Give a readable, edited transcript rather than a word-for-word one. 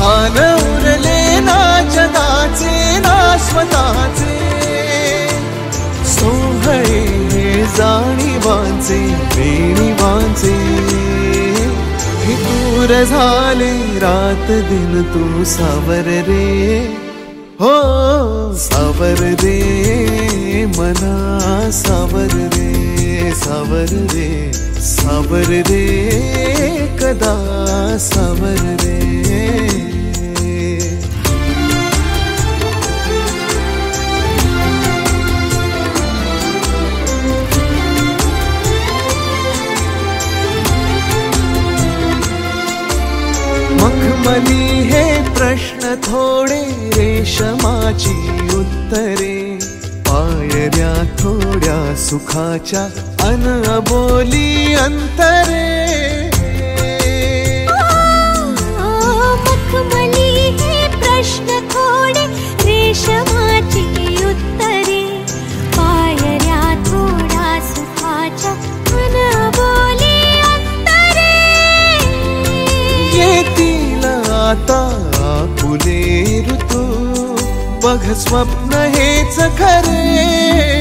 भान उरले ना जगाचे ना स्वतःचे, सोहळे जाणीवांचे बेणीवांचे, हे दूर झाले रात दिन तू सावर रे, हो सावर रे मना सावर रे, सावर रे सावर रे कदा सावर रे. मखमली हे प्रश्न थोडे रेशमाची उत्तरे, पायऱ्या थोड्या सुखाच्या अन अबोली अंतरे. मखमली हे प्रश्न थोडे रेशमाची उत्तरे, पायऱ्या थोड्या सुखाच्या अन अबोली अंतरे. येतील आता आपुले ऋतू, बघ स्वप्न हेच खरे.